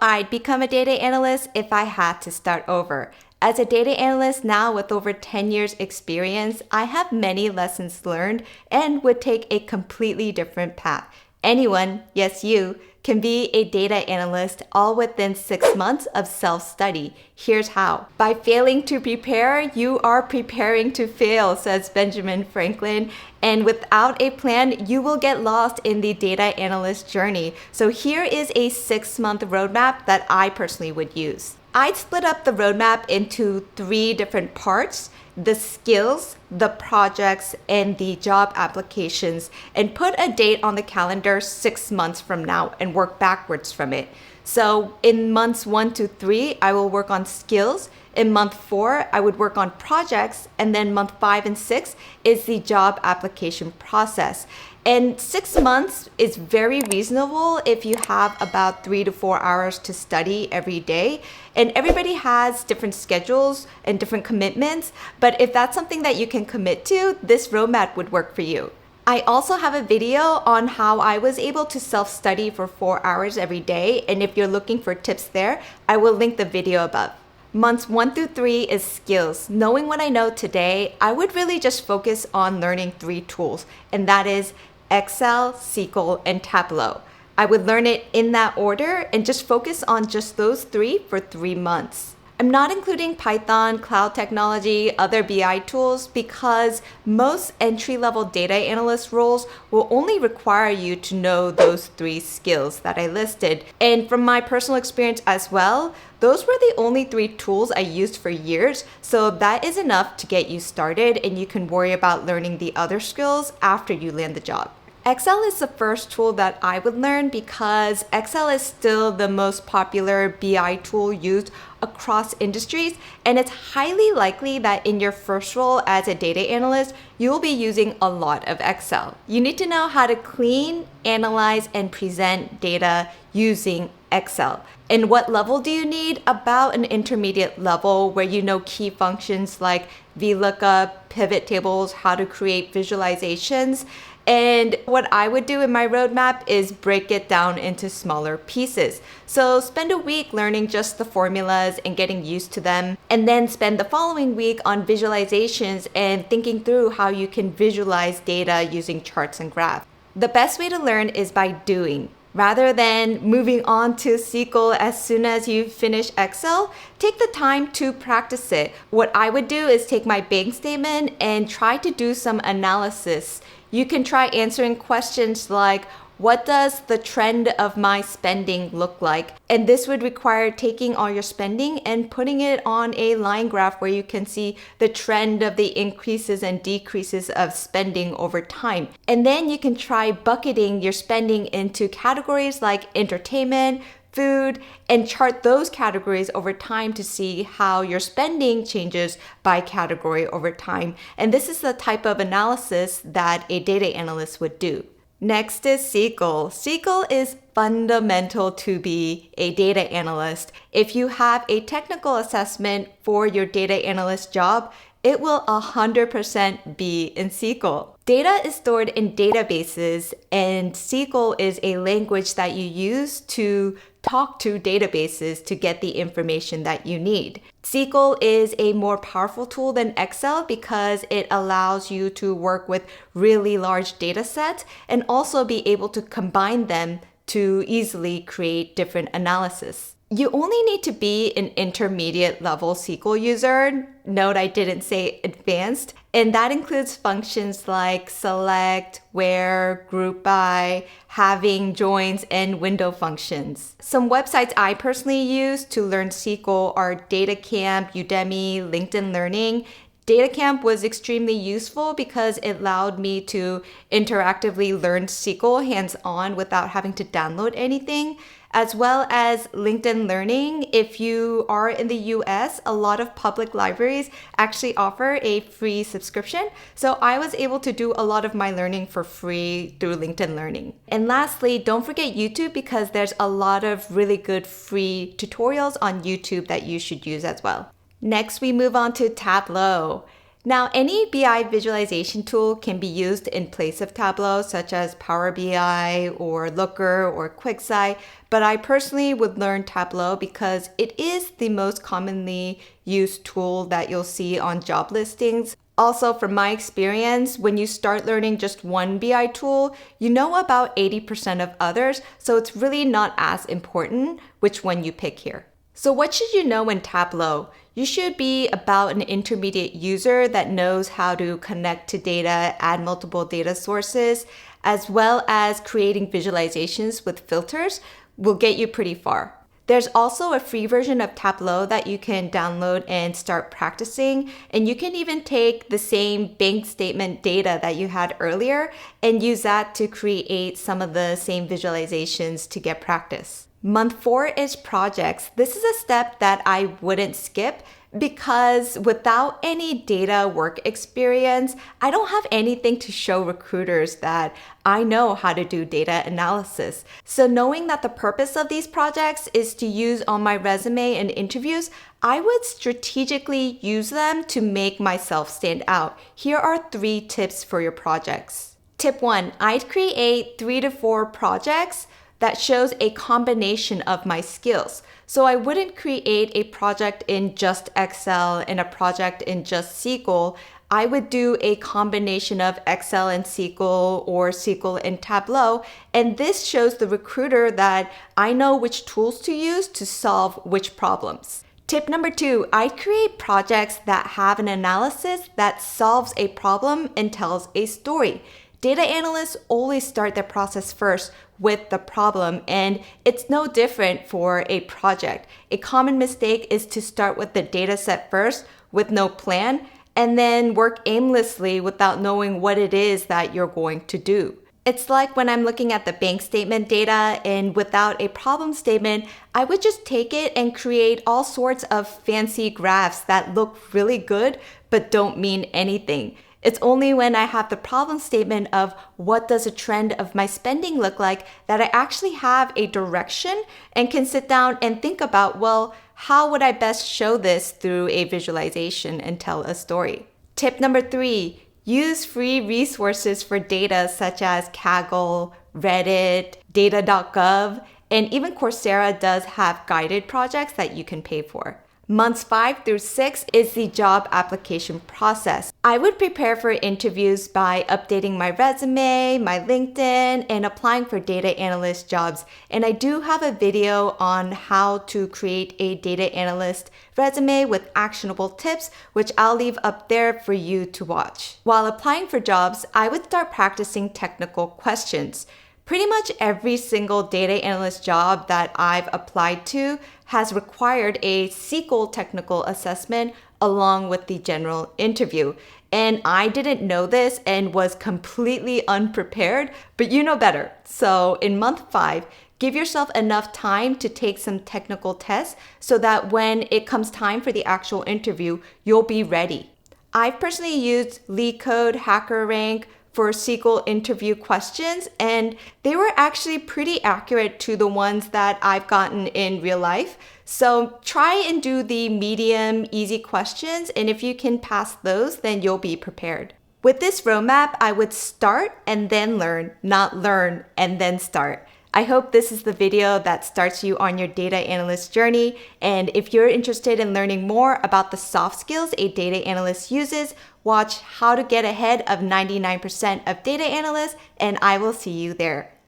I'd become a data analyst if I had to start over. As a data analyst now with over 10 years experience, I have many lessons learned and would take a completely different path. Anyone, yes you, can be a data analyst all within 6 months of self-study. Here's how. By failing to prepare, you are preparing to fail, says Benjamin Franklin. And without a plan, you will get lost in the data analyst journey. So here is a 6-month roadmap that I personally would use. I'd split up the roadmap into 3 different parts: the skills, the projects, and the job applications, and put a date on the calendar 6 months from now and work backwards from it. So in months 1 to 3, I will work on skills. In month 4, I would work on projects, and then month 5 and 6 is the job application process. And 6 months is very reasonable if you have about 3 to 4 hours to study every day. And everybody has different schedules and different commitments, but if that's something that you can commit to, this roadmap would work for you. I also have a video on how I was able to self-study for 4 hours every day, and if you're looking for tips there, I will link the video above. Months 1 through 3 is skills. Knowing what I know today, I would really just focus on learning 3 tools, and that is Excel, SQL, and Tableau. I would learn it in that order and just focus on just those 3 for 3 months. I'm not including Python, cloud technology, other BI tools because most entry-level data analyst roles will only require you to know those 3 skills that I listed. And from my personal experience as well, those were the only 3 tools I used for years, so that is enough to get you started and you can worry about learning the other skills after you land the job. Excel is the first tool that I would learn because Excel is still the most popular BI tool used across industries, and it's highly likely that in your first role as a data analyst, you'll be using a lot of Excel. You need to know how to clean, analyze, and present data using Excel. And what level do you need? About an intermediate level where you know key functions like VLOOKUP, pivot tables, how to create visualizations. And what I would do in my roadmap is break it down into smaller pieces. So spend a week learning just the formulas and getting used to them, and then spend the following week on visualizations and thinking through how you can visualize data using charts and graphs. The best way to learn is by doing. Rather than moving on to SQL as soon as you finish Excel, take the time to practice it. What I would do is take my bank statement and try to do some analysis. You can try answering questions like, what does the trend of my spending look like? And this would require taking all your spending and putting it on a line graph where you can see the trend of the increases and decreases of spending over time. And then you can try bucketing your spending into categories like entertainment, food, and chart those categories over time to see how your spending changes by category over time. And this is the type of analysis that a data analyst would do. Next is SQL. SQL is fundamental to be a data analyst. If you have a technical assessment for your data analyst job, it will 100% be in SQL. Data is stored in databases, and SQL is a language that you use to talk to databases to get the information that you need. SQL is a more powerful tool than Excel because it allows you to work with really large data sets and also be able to combine them to easily create different analysis. You only need to be an intermediate level SQL user. Note I didn't say advanced. And that includes functions like select, where, group by, having, joins, and window functions. Some websites I personally use to learn SQL are DataCamp, Udemy, LinkedIn Learning. DataCamp was extremely useful because it allowed me to interactively learn SQL hands-on without having to download anything, as well as LinkedIn Learning. If you are in the US, a lot of public libraries actually offer a free subscription. So I was able to do a lot of my learning for free through LinkedIn Learning. And lastly, don't forget YouTube because there's a lot of really good free tutorials on YouTube that you should use as well. Next, we move on to Tableau. Now, any BI visualization tool can be used in place of Tableau, such as Power BI or Looker or QuickSight, but I personally would learn Tableau because it is the most commonly used tool that you'll see on job listings. Also, from my experience, when you start learning just one BI tool, you know about 80% of others, so it's really not as important which one you pick here. So what should you know in Tableau? You should be about an intermediate user that knows how to connect to data, add multiple data sources, as well as creating visualizations with filters will get you pretty far. There's also a free version of Tableau that you can download and start practicing. And you can even take the same bank statement data that you had earlier and use that to create some of the same visualizations to get practice. Month 4 is projects. This is a step that I wouldn't skip because without any data work experience, I don't have anything to show recruiters that I know how to do data analysis. So knowing that the purpose of these projects is to use on my resume and interviews, I would strategically use them to make myself stand out. Here are 3 tips for your projects. Tip 1, I'd create 3 to 4 projects that shows a combination of my skills. So I wouldn't create a project in just Excel and a project in just SQL. I would do a combination of Excel and SQL or SQL and Tableau. And this shows the recruiter that I know which tools to use to solve which problems. Tip number 2, I create projects that have an analysis that solves a problem and tells a story. Data analysts always start their process first with the problem, and it's no different for a project. A common mistake is to start with the data set first with no plan and then work aimlessly without knowing what it is that you're going to do. It's like when I'm looking at the bank statement data and without a problem statement, I would just take it and create all sorts of fancy graphs that look really good but don't mean anything. It's only when I have the problem statement of what does a trend of my spending look like that I actually have a direction and can sit down and think about, well, how would I best show this through a visualization and tell a story? Tip number 3, use free resources for data such as Kaggle, Reddit, data.gov, and even Coursera does have guided projects that you can pay for. Months 5 through 6 is the job application process. I would prepare for interviews by updating my resume, my LinkedIn, and applying for data analyst jobs. And I do have a video on how to create a data analyst resume with actionable tips, which I'll leave up there for you to watch. While applying for jobs, I would start practicing technical questions. Pretty much every single data analyst job that I've applied to has required a SQL technical assessment along with the general interview. And I didn't know this and was completely unprepared, but you know better. So in month 5, give yourself enough time to take some technical tests so that when it comes time for the actual interview, you'll be ready. I've personally used LeetCode, HackerRank, for SQL interview questions, and they were actually pretty accurate to the ones that I've gotten in real life. So try and do the medium, easy questions, and if you can pass those, then you'll be prepared. With this roadmap, I would start and then learn, not learn and then start. I hope this is the video that starts you on your data analyst journey. And if you're interested in learning more about the soft skills a data analyst uses, watch How to Get Ahead of 99% of Data Analysts, and I will see you there.